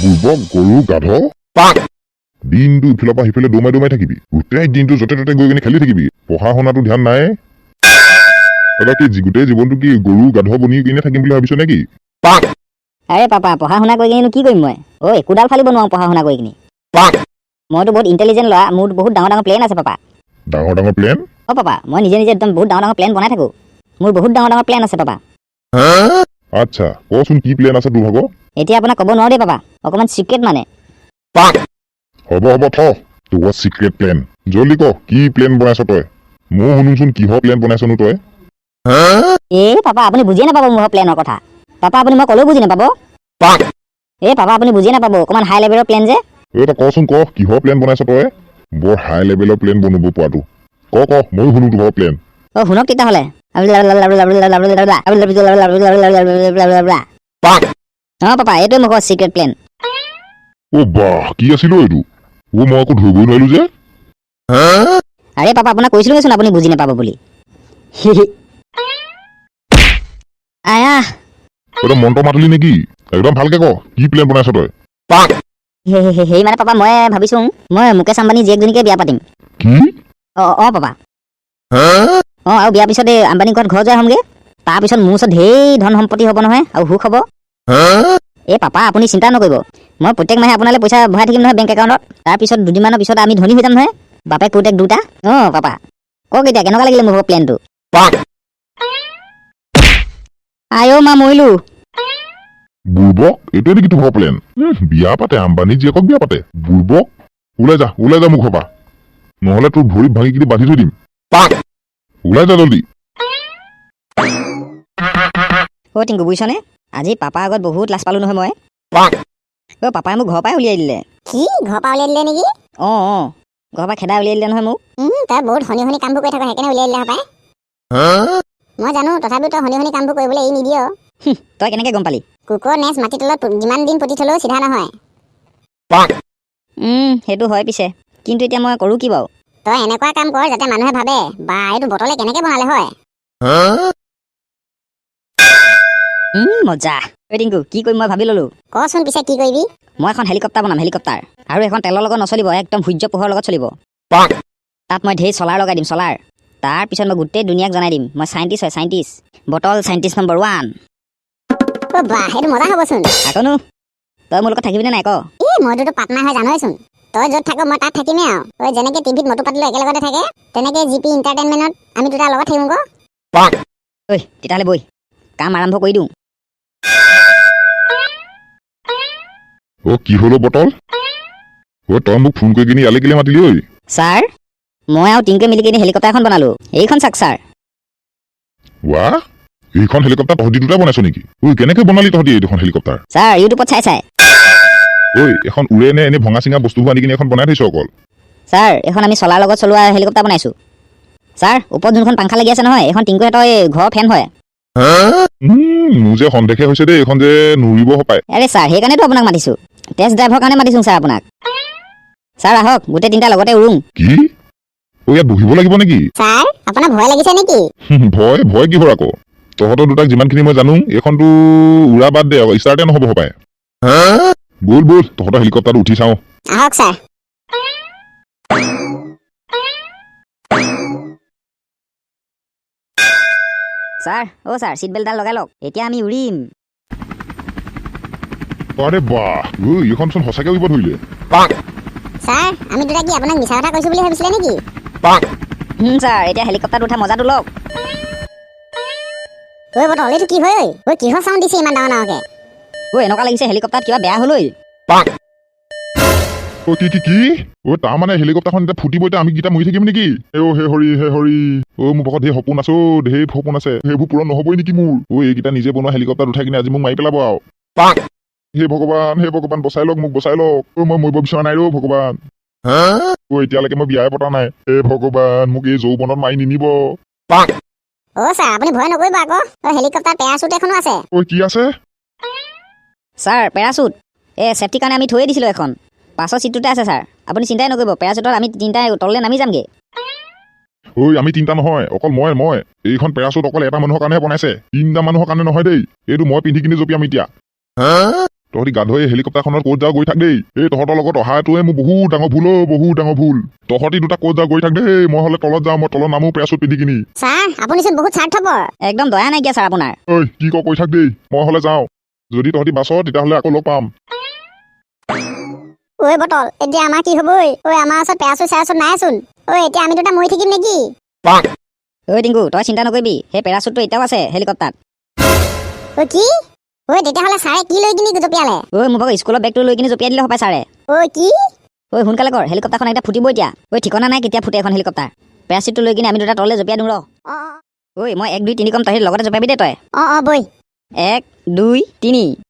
বুৰ্বক গৰু গাধ দিনটো ইফালৰ পৰা সিফালে দৌমাই দৌমাই থাকিবি গোটেই দিনটো য'তে ত'তে গৈ কিনে খেলি থাকিবি পঢ়া শুনাটো ধ্যান নাই তই কি গোটেই জীৱনটো কি গৰু গাধ বনি কিনে থাকিম বুলি ভাবিছ নেকি আৰে পাপা পঢ়া শুনা কৰি কিনে কি কৰিম মই একোডাল ফালিব নোৱাৰো পঢ়া শুনা কৰি কিনে মইতো বহুত ইণ্টেলিজেণ্ট ল'ৰা মোৰ বহুত ডাঙৰ ডাঙৰ প্লেন আছে পাপা ডাঙৰ ডাঙৰ প্লেন পাপা মই নিজে নিজে একদম বহুত ডাঙৰ ডাঙৰ প্লেন বনাই থাকো মোৰ বহুত ডাঙৰ ডাঙৰ প্লেন আছে পাপা আচ্ছা কচোন কি প্লেন আছে তোৰ ভাগ এতিয়া আপোনাক ক'ব নোৱাৰো দেই পাপা অকণমান চিক্ৰেট মানে হ'ব থ তোৰ চিক্ৰেট প্লেন জলদি ক কি প্লেন বনাইছ তই মই শুনোচোন কিহৰ প্লেন বনাইছনো তই পাপা আপুনি বুজিয়ে নাপাব মোৰ প্লেনৰ কথা পাপা আপুনি মই ক'লেও বুজি নাপাব পাপা আপুনি বুজিয়ে নাপাব অকণমান হাই লেভেলৰ প্লেন যে তই কচোন ক কিহৰ প্লেন বনাইছ তই বৰ হাই লেভেলৰ প্লেন বনাব পোৱাটো ক ময়ো শুনো তোৰ প্লেন শুনক তেতিয়াহ'লে পাপা এইটোৱে মোৰ চিক্ৰেট প্লেন বাহ কি আছিল এইটো মই একো ধৰিবই নোৱাৰিলো যে আৰে পাপা আপোনাক কৈছিলোচোন আপুনি বুজি নাপাব বুলি তই মন্ত্ৰ মাতিলি নেকি একদম ভালকে ক কি প্লেন বনাইছ তই সেই মানে পাপা মই ভাবিছো মই মুকেশ আম্বানী জীয়েকজনীকে বিয়া পাতিম কি পাপা আৰু বিয়াৰ পিছত এই আম্বানী ঘৰ যোৱা হ'মগে তাৰপিছত মোৰ ওচৰত ঢেৰ ধন সম্পত্তি হ'ব নহয় আৰু সুখ হ'ব পাপা আপুনি চিন্তা নকৰিব মই প্ৰত্যেক মাহে আপোনালৈ পইচা ভৰাই থাকিম নহয় বেংক একাউণ্টত তাৰপিছত দুদিনমানৰ পিছত আমি ধনী হৈ যাম নহয় বাপেক পুতেক দুটা পাপা কওক এতিয়া কেনেকুৱা লাগিলে মোৰ প্লেনটো মা মৰিলো বুৰ্বক এইটোৱে নেকি তোৰ প্লেন বিয়া পাতে আম্বানী জীয়েকক বিয়া পাতে বুৰ্বক ওলাই যা মোৰ ঘৰৰ পৰা নহ'লে তোৰ ভৰিত ভাঙি কিনি বান্ধি থৈ দিম ওলাই যা জলদি টিংকু বুজিছনে আজি পাপাৰ আগত বহুত লাজ পালো নহয় মই পাপাই মোক ঘৰৰ পৰাই উলিয়াই দিলে কি ঘৰৰ পৰা উলিয়াই দিলে নেকি ঘৰৰ পৰা খেদাই উলিয়াই দিলে নহয় মোক তই বহুত শনি কামবোৰ কৰি থাক সেইকাৰণে উলিয়াই দিলে হপাই মই জানো তথাপিও তই শনি কামবোৰ কৰিবলৈ এৰি নিদিয় তই কেনেকে গম পালি কুকুৰৰ নেচ মাটি তলত যিমান দিন পুতি থলেও চিধা নহয় সেইটো হয় পিছে কিন্তু এতিয়া মই কৰো কি বাৰু তই এনেকুৱা কাম কৰ যাতে মানুহে ভাবে বা এইটো বটলে কেনেকে বনালে হয় মজা টিংকু কি কৰিম মই ভাবি ললো কচোন পিছে কি কৰিবি মই এখন হেলিকপ্টাৰ বনাম হেলিকপ্টাৰ আৰু এখন তেলৰ লগত নচলিব একদম সূৰ্য পোহৰৰ লগত চলিব তাত মই ঢেৰ চলাৰ লগাই দিম চলাৰ তাৰপিছত মই গোটেই দুনিয়াক জনাই দিম মই চাইণ্টিষ্ট বটল চাইণ্টিষ্ট নম্বৰ 1 বাহ সেইটো মজা হ'বচোন আকনো তই মোৰ লগত থাকিবিনে নাই ক মইতো পাৰ্টনাৰ হৈ জানইচোন তই য'ত থাক মই তাত থাকিমেই আৰু তই যেনেকে টিভিত মটু পাতলো একেলগতে থাকে তেনেকে জিপি এণ্টাৰটেইনমেণ্টত আমি দুটা লগত থাকিম তেতিয়াহ'লে বৈ কাম আৰম্ভ কৰি দিওঁ কি হলো বটল তই মোক ফোন কৰি কিনি ইয়ালৈ কেলে মাতিলি ঐ ছাৰ মই আৰু টিংকুৱে মিলি কিনি হেলিকপ্টাৰ এখন বনালো এইখন চাওক ছাৰ এইখন হেলিকপ্টাৰ তহঁতি দুটা বনাইছ নেকি কেনেকে বনালি তহঁতি এইখন হেলিকপ্টাৰ ছাৰ ইউটিউবত চাই এখন উৰে নে এনে ভঙা চিঙা বস্তুবোৰ আনি কিনি এখন বনাই থৈছ অকল ছাৰ এখন আমি চলাৰ লগত চলোৱা হেলিকপ্টাৰ বনাইছো ছাৰ ওপৰত যোনখন পাংখা লাগি আছে নহয় এখন টিংকুহঁতৰ ঘৰৰ ফেন হয় মোৰ যে সন্দেহে হৈছে দেই এইখন যে নুৰিব হপায় আৰে ছাৰ সেইকাৰণেতো আপোনাক মাতিছো টেষ্ট ড্ৰাইভৰ কাৰণে মাতিছো ছাৰ আপোনাক ছাৰ আহক গোটেই তিনিটা লগতে উৰুং কি ইয়াত বহিব লাগিব নেকি ছাৰ আপোনাৰ ভয় লাগিছে নেকি ভয় কিহৰ আকৌ তহঁতৰ দুটাক যিমানখিনি মই জানো এইখনতো উৰা বাদ দে ষ্টাৰ্টে নহ'ব হপায় বল তহঁতৰ হেলিকপ্টাৰটো উঠি চাওঁ আহক ছাৰ ছাৰ চিট বেল্টডাল লগাই লওক এতিয়া আমি উৰিম আৰে বাহ এইখন চোন সঁচাকে উৰিব ধৰিলে ছাৰ আমি দুটা কি আপোনাক মিছা কথা কৈছো বুলি ভাবিছিলে নেকি ছাৰ এতিয়া হেলিকপ্টাৰত উঠা মজাটো লওক বটল এইটো কি হয় কিহৰ চাউণ্ড দিছে ইমান ডাঙৰকে এনেকুৱা লাগিছে হেলিকপ্টাৰত কিবা বেয়া হ'ল কি তাৰ মানে হেলিকপ্টাৰখন এতিয়া ফুটিব এতিয়া আমি কেইটা মৰি থাকিম নেকি হে হৰি মোৰ পকত ঢেৰ সপোন আছে ঢেৰ সপোন আছে সেইবোৰ পূৰণ নহবই নেকি মোৰ এইকেইটা নিজে বনোৱা হেলিকপ্টাৰ উঠাই কিনে আজি মোক মাৰি পেলাব আৰু হে ভগৱান বচাই লওক মোক বচাই লওক মই মৰিব বিচৰা নাই ভগৱান এতিয়ালৈকে মই বিয়াই পতা নাই ভগৱান মোক এই যৌৱনত মাৰি নিনিব ছাৰ আপুনি ভয় নকৰিব আকৌ হেলিকপ্টাৰ পেৰাচুট এখনো আছে কি আছে ছাৰ পেৰাচুট চেফটিৰ কাৰণে আমি থৈয়ে দিছিলো এখন পাছৰ চিটটোতে আছে ছাৰ আপুনি চিন্তাই নকৰিব পেৰাচুটত আমি তিনিটাই তললৈ নামি যামগে আমি তিনিটা নহয় অকল মই এইখন পেৰাচুট অকল এটা মানুহৰ কাৰণেহে বনাইছে তিনিটা মানুহৰ কাৰণে নহয় দেই এইটো মই পিন্ধি কিনি জপিয়াম এতিয়া তহঁতি গাধৈ হেলিকপ্টাৰখনত ক'ত যাওঁ গৈ থাক দেই এই তহঁতৰ লগত অহাটোৱে মোৰ বহুত ডাঙৰ ভুল বহুত ডাঙৰ ভুল তহঁতি দুটা ক'ত যাওঁ গৈ থাক দেই মই হ'লে তলত যাওঁ মই তলত নামো পেৰাচুট পিন্ধি কিনি ছাৰ আপুনিচোন বহুত স্বাৰ্থপৰ একদম দয়া নাইকিয়া ছাৰ আপোনাৰ ঐ কি কৈ থাক দেই মই হ'লে যাওঁ যদি তহঁতি বাচ তেতিয়াহ'লে আকৌ লগ পাম ঐ বটল এতিয়া আমাৰ কি হ'ব ঐ আমাৰ ওচৰত পেৰাচুট চেৰাচুট নাইচোন ঐ এতিয়া আমি দুটা মৰি থাকিম নেকি ঐ টিংকু তই চিন্তা নকৰিবি সেই পেৰাচুটটো এতিয়াও আছে হেলিকপ্টাৰত ঐ কি ঐ তেতিয়াহ'লে ছাৰে কি লৈ কিনি জঁপিয়ালে ঐ মোৰ ভাগৰ স্কুলৰ বেগটো লৈ কিনি জঁপিয়াই দিলে হ'ব ছাৰে ঐ কি ঐ সোনকালে কৰ হেলিকপ্টাৰখন এতিয়া ফুটিব এতিয়া ঐ ঠিকনা নাই কেতিয়া ফুটে এখন হেলিকপ্টাৰ পেৰাচুটটো লৈ কিনি আমি দুটা তললৈ জঁপিয়াই দিওঁ ৰ অ ঐ মই 1 2 3 কম তই লগতে জঁপিয়াবি দে তই অ বৈ 1 2 3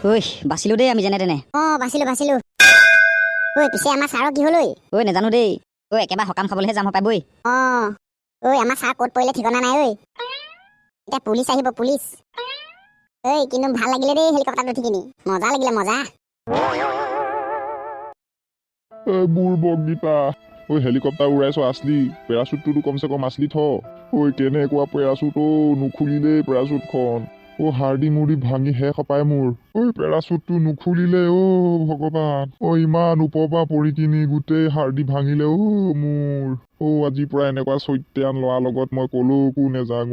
ঐ বাচিলো দেই আমি যেনে তেনে বাচিলো ঐ পিছে আমাৰ ছাৰৰ কি হ'ল ঐ নেজানো দেই ঐ একেবাৰে সকাম খাবলৈহে যাম হপাই বৈ ঐ আমাৰ ছাৰ ক'ত পৰিলে ঠিকনা নাই এতিয়া পুলিচ আহিব পুলিচ কিন্তু ভাল লাগিলে দেই হেলিকপ্টাৰত উঠি কিনি মজা লাগিলে মজা মোৰ বগীতা ঐ হেলিকপ্টাৰ উৰাইছ আছলি পেৰাচুটটোতো কমচে কম আছলি থ ঐ কেনেকুৱা পেৰাচুট নুখুলিলেই পেৰাচুটখন হাৰ্ডি মুৰ্দি ভাঙি শেষ পায় মোৰ ঐ পেৰাচুটটো নুখুলিলে ভগৱান ইমান ওপৰৰ পৰা পৰি কিনি গোটেই হাৰ্ডি ভাঙিলে মোৰ আজিৰ পৰা এনেকুৱা চৈত্যান ল'ৰাৰ লগত মই কলৈকো নেযাওঁ